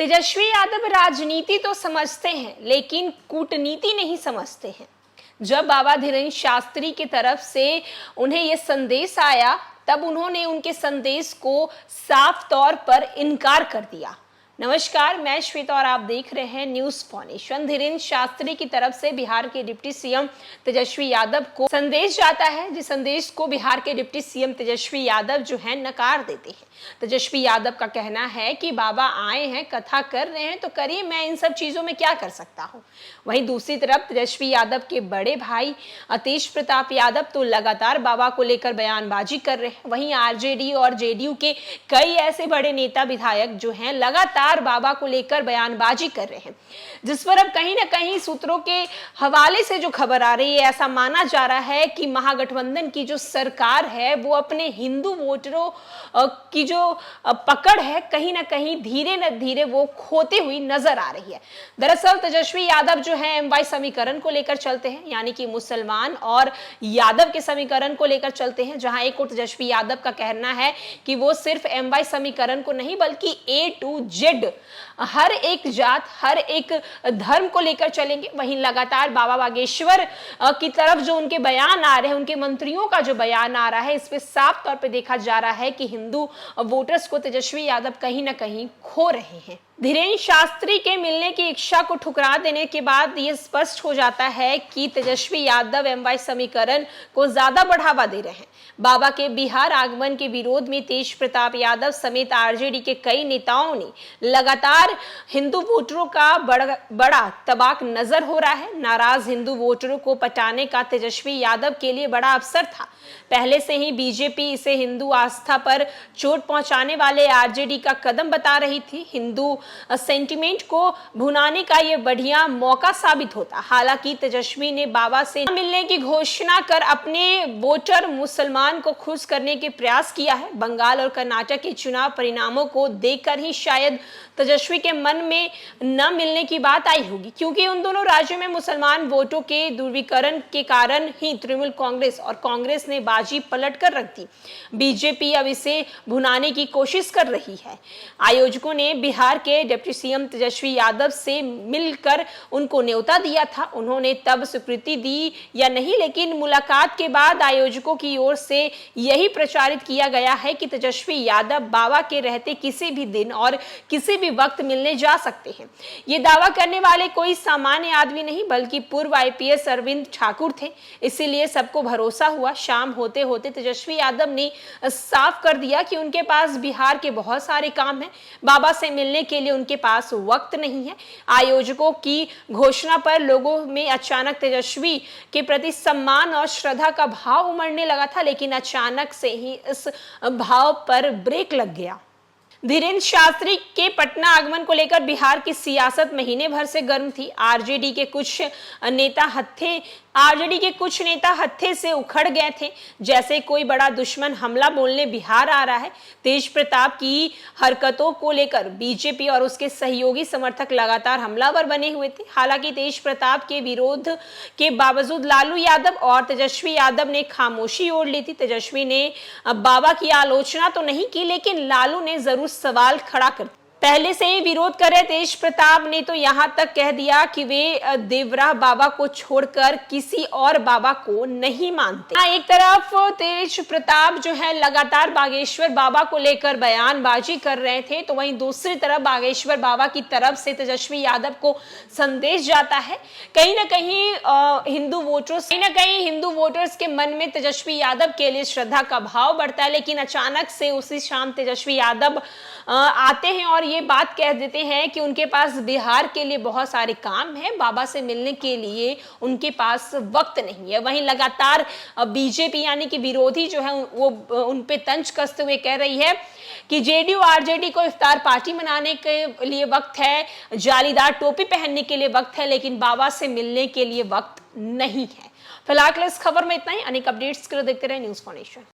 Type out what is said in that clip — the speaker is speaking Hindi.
तेजस्वी यादव राजनीति तो समझते हैं लेकिन कूटनीति नहीं समझते हैं। जब बाबा धीरेन्द्र शास्त्री की तरफ से उन्हें यह संदेश आया तब उन्होंने उनके संदेश को साफ तौर पर इनकार कर दिया। नमस्कार, मैं श्वेता और आप देख रहे हैं न्यूज फाउंडेशन। धीरेन्द्र शास्त्री की तरफ से बिहार के डिप्टी सीएम तेजस्वी यादव को संदेश जाता है, जिस संदेश को बिहार के डिप्टी सीएम तेजस्वी यादव जो है नकार देते हैं। तेजस्वी यादव का कहना है कि बाबा आए हैं, कथा कर रहे हैं तो करिए, मैं इन सब चीजों में क्या कर सकता हूं। वहीं दूसरी तरफ तेजस्वी यादव के बड़े भाई तेज प्रताप यादव तो लगातार बाबा को लेकर बयानबाजी कर रहे हैं। वहीं आरजेडी और जेडीयू के कई ऐसे बड़े नेता विधायक जो हैं लगातार बाबा को लेकर बयानबाजी कर रहे हैं, जिस पर अब कहीं ना कहीं सूत्रों के हवाले से जो खबर आ रही है, ऐसा माना जा रहा है कि महागठबंधन की जो सरकार है वो अपने हिंदू वोटरों की जो पकड़ है कहीं ना कहीं धीरे न धीरे वो खोते हुई नजर आ रही है। दरअसल तेजस्वी यादव जो है एमवाई समीकरण को लेकर चलते हैं, यानी कि मुसलमान और यादव के समीकरण को लेकर चलते हैं, जहां एक और तेजस्वी यादव का कहना है कि वो सिर्फ एमवाई समीकरण को नहीं बल्कि ए टू जेड हर एक जात, हर एक धर्म को लेकर चलेंगे। वहीं लगातार बाबा बागेश्वर की तरफ जो उनके बयान आ रहे हैं, उनके मंत्रियों का जो बयान आ रहा है, इस पे साफ तौर पे देखा जा रहा है कि हिंदू वोटर्स को तेजस्वी यादव कहीं ना कहीं खो रहे हैं। धीरेन्द्र शास्त्री के मिलने की इच्छा को ठुकरा देने के बाद यह स्पष्ट हो जाता है कि तेजस्वी यादव एमवाई समीकरण को ज्यादा बढ़ावा दे रहे हैं। बाबा के बिहार आगमन के विरोध में तेज प्रताप यादव समेत आरजेडी के कई नेताओं ने लगातार हिंदू वोटरों का बड़ा तबाक नजर हो रहा है। नाराज हिंदू वोटरों को पटाने का तेजस्वी यादव के लिए बड़ा अवसर था। पहले से ही बीजेपी इसे हिंदू आस्था पर चोट पहुंचाने वाले आरजेडी का कदम बता रही थी। हिंदू सेंटिमेंट को भुनाने का यह बढ़िया मौका साबित होता। हालांकि तेजस्वी ने बाबा से मिलने की घोषणा कर अपने वोटर मुसलमान को खुश करने के प्रयास किया है। बंगाल और कर्नाटक के चुनाव परिणामों को देखकर ही शायद तेजस्वी के मन में न मिलने की बात आई होगी, क्योंकि उन दोनों राज्यों में मुसलमान वोटों के ध्रुवीकरण के कारण ही तृणमूल कांग्रेस और कांग्रेस ने बाजी पलट कर रख दी। बीजेपी अब इसे भुनाने की कोशिश कर रही है। आयोजकों ने बिहार के डिप्टी सीएम तेजस्वी यादव से मिलकर उनको न्योता दिया था। उन्होंने तब स्वीकृति दी या नहीं, लेकिन मुलाकात के बाद आयोजकों की ओर से यही प्रचारित किया गया है कि तेजस्वी यादव बाबा के रहते किसी भी दिन और किसी भी वक्त मिलने जा सकते हैं। ये दावा करने वाले कोई सामान्य आदमी नहीं बल्कि पूर्व आईपीएस अरविंद ठाकुर थे। इसीलिए सबको भरोसा हुआ। शाम होते होते तेजस्वी यादव ने साफ कर दिया कि उनके पास बिहार के बहुत सारे काम हैं, बाबा से मिलने के लिए उनके पास वक्त नहीं है। आयोजकों की घोषणा पर लोगों में अचानक तेजस्वी के प्रति सम्मान और श्रद्धा का भाव उमड़ने लगा था, लेकिन अचानक से ही इस भाव पर ब्रेक लग गया। धीरेन्द्र शास्त्री के पटना आगमन को लेकर बिहार की सियासत महीने भर से गर्म थी। आरजेडी के कुछ नेता हत्थे से उखड़ गए थे, जैसे कोई बड़ा दुश्मन हमला बोलने बिहार आ रहा है। तेज प्रताप की हरकतों को लेकर बीजेपी और उसके सहयोगी समर्थक लगातार हमलावर बने हुए थे। हालांकि तेज प्रताप के विरोध के बावजूद लालू यादव और तेजस्वी यादव ने खामोशी ओढ़ ली थी। तेजस्वी ने बाबा की आलोचना तो नहीं की, लेकिन लालू ने जरूर सवाल खड़ा कर पहले से ही विरोध कर रहे तेज प्रताप ने तो यहां तक कह दिया कि वे देवराह बाबा को छोड़कर किसी और बाबा को नहीं मानते। एक तरफ तेज प्रताप जो है लगातार बागेश्वर बाबा को लेकर बयानबाजी कर रहे थे, तो वहीं दूसरी तरफ बागेश्वर बाबा की तरफ से तेजस्वी यादव को संदेश जाता है। कहीं ना कहीं हिंदू वोटर्स के मन में तेजस्वी यादव के लिए श्रद्धा का भाव बढ़ता है, लेकिन अचानक से उसी शाम तेजस्वी यादव आते हैं और ये बात कह देते हैं कि उनके पास बिहार के लिए बहुत सारे काम है, बाबा से मिलने के लिए उनके पास वक्त नहीं है। वहीं लगातार बीजेपी यानी कि विरोधी जो है वो उन पे तंज कसते हुए कह रही है कि जेडीयू आरजेडी को इफ्तार पार्टी मनाने के लिए वक्त है, जालीदार टोपी पहनने के लिए वक्त है, लेकिन बाबा से मिलने के लिए वक्त नहीं है। फिलहाल इस खबर में इतना ही। अनेक अपडेट्स के लिए देखते रहे न्यूज फाउंडेशन।